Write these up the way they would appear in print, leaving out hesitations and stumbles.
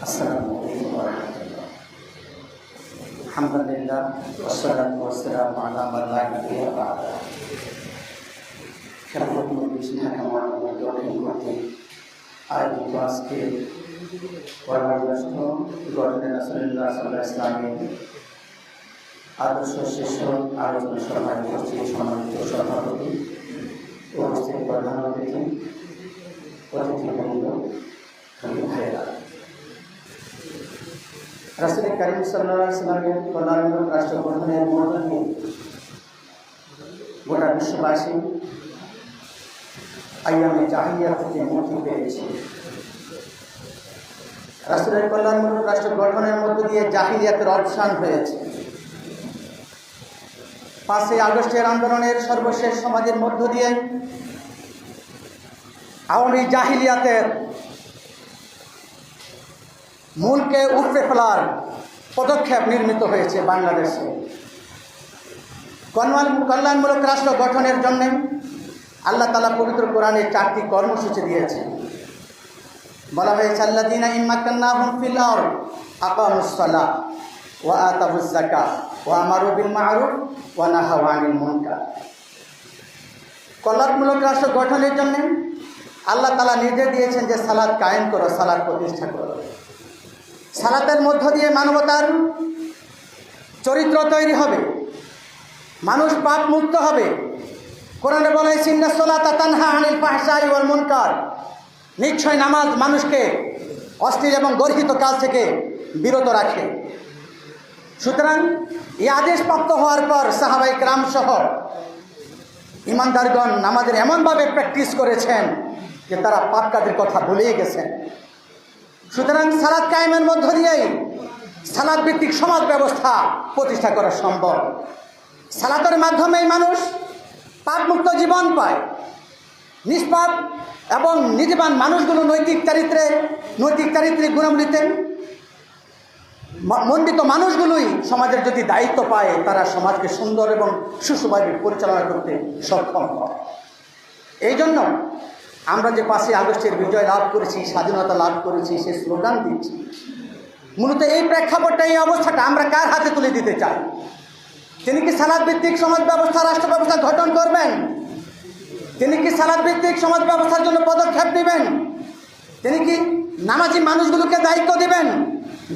আসসালামু আলাইকুম ওয়া রাহমাতুল্লাহ। আলহামদুলিল্লাহ ওয়াসসালাতু ওয়াসসালামু আলা মান লা নাবিয়্যা বা'দা। খেলাফত মজলিস ঢাকা মহানগর দক্ষিণ কর্তৃক আয়োজিত আজকে পরবর্তী রাষ্ট্র গঠনের রাসূলুল্লাহ সাল্লাল্লাহু আলাইহি ওয়াসাল্লামের আদর্শ শীর্ষ আলোচনা সভায় উপস্থিত সম্মানিত সভাপতি, উপস্থিত প্রধান অতিথি, অতিথিবৃন্দ, ভাইয়েরা, রাসূল কারীম সাল্লাল্লাহু আলাইহি ওয়াসাল্লামের কল্যাণমূলক রাষ্ট্র গঠনের মধ্য দিয়ে গোটা বিশ্ববাসী আইয়ামে জাহিলিয়া থেকে মুক্তি পেয়েছে। রাসূলের কল্যাণমূলক রাষ্ট্র গঠনের মধ্য দিয়ে জাহিলিয়াতের অবসান হয়েছে। 5ই আগস্টের আন্দোলনের সর্বশেষ সমাজের মধ্য দিয়ে আওয়ামী জাহিলিয়াতের মূলকে উপড়ে ফেলার পদক্ষেপ নির্মিত হয়েছে বাংলাদেশে। কল্যাণমূলক রাষ্ট্র গঠনের জন্য আল্লাহ তাআলা পবিত্র কোরআনে 4টি কর্মসূচি দিয়েছেন। বলা হয়েছে, আল্লাযীনা ইন মাক্কান্নাহুম ফিল আরদ আকামুস সালাহ ওয়া আতাউজ যাকাত ওয়া আমারু বিল মা'রুফ ওয়া নাহাউ আনিল মুনকার। কল্যাণমূলক রাষ্ট্র গঠনের জন্য আল্লাহ তাআলা নির্দেশ দিয়েছেন যে সালাত কায়েম করো, সালাত প্রতিষ্ঠা করো। সালাতের মধ্য দিয়ে মানবতার চরিত্র তৈরি হবে, মানুষ পাপ মুক্ত হবে। কোরআনে বলা হয়েছে, ইন্নাস সালাতা তানহা আনিল ফাহশাই ওয়াল মুনকার। নিশ্চয় নামাজ মানুষকে অশ্লীল এবং গর্হিত কাজ থেকে বিরত রাখে। সুতরাং এই আদেশ প্রাপ্ত হওয়ার পর সাহাবায়ে কেরাম সহ ইমানদারগণ নামাজের এমনভাবে প্র্যাকটিস করেছেন যে তারা পাপ কাজের কথা ভুলেই গেছেন। সুতরাং সালাত কায়েমের মধ্য দিয়েই সালাত ভিত্তিক সমাজ ব্যবস্থা প্রতিষ্ঠা করা সম্ভব। সালাতের মাধ্যমেই মানুষ পাপমুক্ত জীবন পায়। নিষ্পাপ এবং নীতিবান মানুষগুলো নৈতিক চারিত্রিক গুণাবলীতে মণ্ডিত মানুষগুলোই সমাজের যদি দায়িত্ব পায়, তারা সমাজকে সুন্দর এবং সুষ্ঠুভাবে পরিচালনা করতে সক্ষম হয়। এই জন্য আমরা যে 5ই আগস্টের বিজয় লাভ করেছি, স্বাধীনতা লাভ করেছি, সে স্লোগান দিচ্ছি। মূলত এই প্রেক্ষাপটটা, এই অবস্থাটা আমরা কার হাতে তুলে দিতে চাই? তিনি কি সালাত ভিত্তিক সমাজ ব্যবস্থা, রাষ্ট্র ব্যবস্থা গঠন করবেন? তিনি কি সালাত ভিত্তিক সমাজ ব্যবস্থার জন্য পদক্ষেপ নেবেন? তিনি কি নামাজি মানুষগুলোকে দায়িত্ব দিবেন,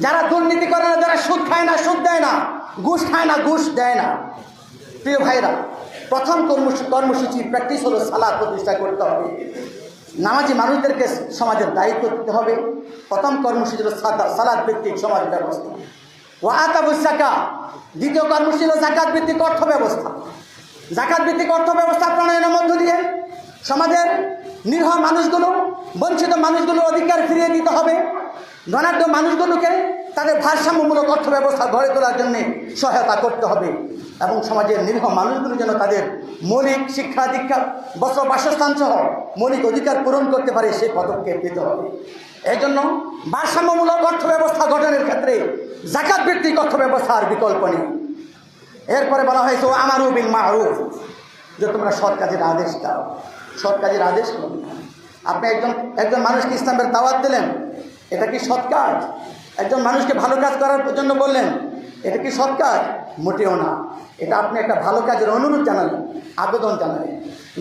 যারা দুর্নীতি করে না, যারা সুদ খায় না, সুদ দেয় না, ঘুষ খায় না, ঘুষ দেয় না? প্রিয় ভাইরা, প্রথম কর্মসূচি প্র্যাকটিস হলো সালাত প্রতিষ্ঠা করতে হবে। নামাজি মানুষদেরকে সমাজের দায়িত্ব দিতে হবে। প্রথম কর্মসূচি হলো সালাত ভিত্তিক সমাজ ব্যবস্থা। ওয়া আতাউজ যাকাত, দ্বিতীয় কর্মসূচি হলো জাকাত ভিত্তিক অর্থ ব্যবস্থা। জাকাত ভিত্তিক অর্থ ব্যবস্থা প্রণয়নের মধ্য দিয়ে সমাজের নিরীহ মানুষগুলো, বঞ্চিত মানুষগুলোর অধিকার ফিরিয়ে দিতে হবে। ধনাঢ্য মানুষগুলোকে তাদের ভারসাম্যমূলক অর্থ ব্যবস্থা গড়ে তোলার জন্য সহায়তা করতে হবে এবং সমাজের নিরীহ মানুষগুলো যেন তাদের মৌলিক শিক্ষা দীক্ষা, বস্ত্র, বাসস্থান সহ মৌলিক অধিকার পূরণ করতে পারে, সেই পদক্ষেপ নিতে হবে। এই জন্য ভারসাম্যমূলক অর্থ ব্যবস্থা গঠনের ক্ষেত্রে জাকাত ভিত্তিক অর্থ ব্যবস্থার বিকল্প নেই। এরপরে বলা হয়েছে, ও আমারু বিল মা'রুফ, যে তোমরা সৎ কাজের আদেশ দাও। সৎ কাজের আদেশ করুন। আপনি একজন মানুষকে ইসলামের দাওয়াত দিলেন, এটা কি সৎ কাজ? একজন মানুষকে ভালো কাজ করার জন্য বললেন, এটা কি সৎ কাজ? মোটেও না। এটা আপনি একটা ভালো কাজের অনুরোধ জানালেন, আবেদন জানালেন।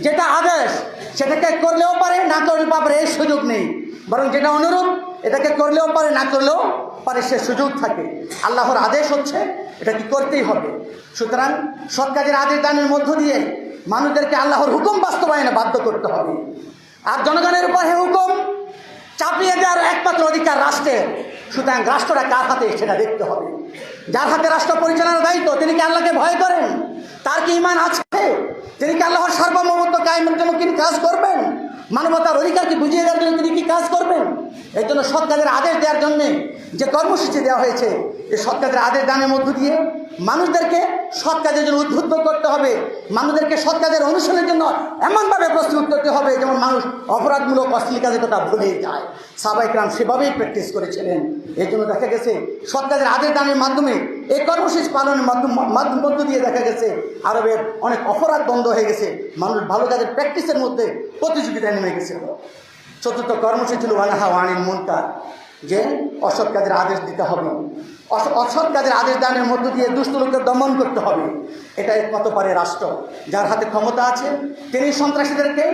যেটা আদেশ সেটাকে করলেও পারে, না করলেও পারে, এই সুযোগ নেই। বরং যেটা অনুরোধ, এটাকে করলেও পারে, না করলেও পারে, সে সুযোগ থাকে। আল্লাহর আদেশ হচ্ছে এটা কি করতেই হবে। সুতরাং সৎ কাজের আদেশ দানের মধ্য দিয়ে মানুষদেরকে আল্লাহর হুকুম বাস্তবায়নে বাধ্য করতে হবে। আর জনগণের উপর হে হুকুম চাপিয়ে দেওয়ার একমাত্র অধিকার রাষ্ট্রের। সুতরাং রাষ্ট্রটা কার হাতে সেটা দেখতে হবে। যার হাতে রাষ্ট্র পরিচালনার দায়িত্ব, তিনি কি আল্লাহকে ভয় করেন? তার কি ঈমান আছে? তিনি কি আল্লাহর সার্বভৌমত্ব কায়েমের জন্য কি কাজ করবেন? মানবতার অধিকারকে বুঝিয়ে দেওয়ার জন্য তিনি কি কাজ করবেন? এই জন্য সৎ কাজের আদেশ দেওয়ার জন্যে যে কর্মসূচি দেওয়া হয়েছে, এই সৎ কাজের আদেশ দানের মধ্য দিয়ে মানুষদেরকে সৎ কাজের জন্য উদ্বুদ্ধ করতে হবে। মানুষদেরকে সৎ কাজের অনুশীলনের জন্য এমনভাবে প্রস্তুত করতে হবে যেমন মানুষ অপরাধমূলক অশ্লীল কাজের কথা ভুলেই যায়। সাহাবায়ে কেরাম সেভাবেই প্র্যাকটিস করেছিলেন। এই জন্য দেখা গেছে সৎ কাজের আদেশ দানের মাধ্যমে, এই কর্মসূচি পালনের মধ্য দিয়ে দেখা গেছে আরবের অনেক অপরাধ বন্ধ হয়ে গেছে। মানুষ ভালো কাজের প্র্যাকটিসের মধ্যে প্রতিযোগিতায় নেমে গেছে। চতুর্থ কর্মসূচি ছিল ওয়া নাহাউ আনিল মুনকার। যে অসৎ কাজের আদেশ দিতে হবে, অসৎ কাজের আদেশ দানের মধ্য দিয়ে দুষ্ট লোকদের দমন করতে হবে। এটা একমাত্র পারে রাষ্ট্র। যার হাতে ক্ষমতা আছে তিনি সন্ত্রাসীদেরকে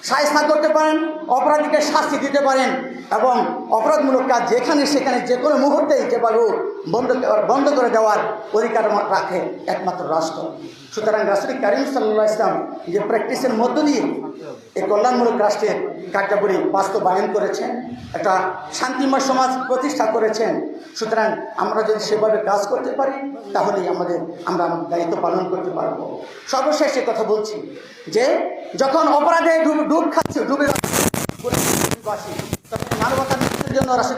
শায়েস্তা করতে পারেন, অপরাধীকে শাস্তি দিতে পারেন এবং অপরাধমূলক কাজ যেখানে সেখানে যে কোনো মুহূর্তেই যেভাবে বন্ধ করে দেওয়ার অধিকার রাখে একমাত্র রাষ্ট্র। সুতরাং রাসূল কারীম সাল্লাল্লাহু আলাইহি ওয়াসাল্লাম যে প্র্যাকটিসের মধ্য দিয়ে এই কল্যাণমূলক রাষ্ট্রের কার্যাবলী বাস্তবায়ন করেছেন, একটা শান্তিময় সমাজ প্রতিষ্ঠা করেছেন। সুতরাং আমরা যদি সেভাবে কাজ করতে পারি তাহলেই আমরা আমাদের দায়িত্ব পালন করতে পারবো। সর্বশেষ এ কথা বলছি যে যখন অপরাধে ডুব খাচ্ছে, ডুবে বাসী, তখন মানবতার মুক্তির জন্য রাসূল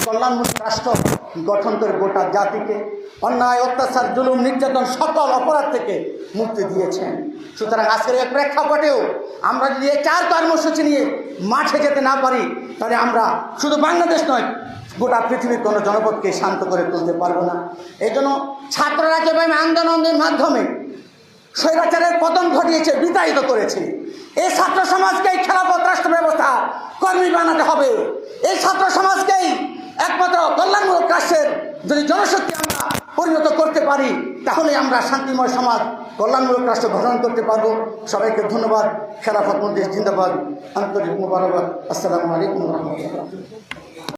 কল্যাণমূলক রাষ্ট্র গঠন করে গোটা জাতিকে অন্যায়, অত্যাচার, জুলুম, নির্যাতন সকল অপরাধ থেকে মুক্তি দিয়েছেন। সুতরাং আজকের এই প্রেক্ষাপটেও আমরা যদি এই 4 কর্মসূচি নিয়ে মাঠে যেতে না পারি তাহলে আমরা শুধু বাংলাদেশ নয় গোটা পৃথিবীর কোনো জনপদকে শান্ত করে তুলতে পারবো না। এই জন্য ছাত্ররা যেভাবে আন্দোলনের মাধ্যমে স্বৈরাচারের পতন ঘটিয়েছে, বিতাড়িত করেছে, এই ছাত্র সমাজকেই খেলাফত রাষ্ট্র ব্যবস্থা কর্মী বানাতে হবে। এই ছাত্র সমাজকেই একমাত্র কল্যাণমূলক রাষ্ট্রের যদি জনশক্তি আমরা পরিণত করতে পারি তাহলে আমরা শান্তিময় সমাজ, কল্যাণমূলক রাষ্ট্র গঠন করতে পারবো। সবাইকে ধন্যবাদ। খেলাফত মজলিস জিন্দাবাদ। আন্তরিক মোবারকবাদ। আসসালামু আলাইকুম ওয়া রাহমাতুল্লাহ।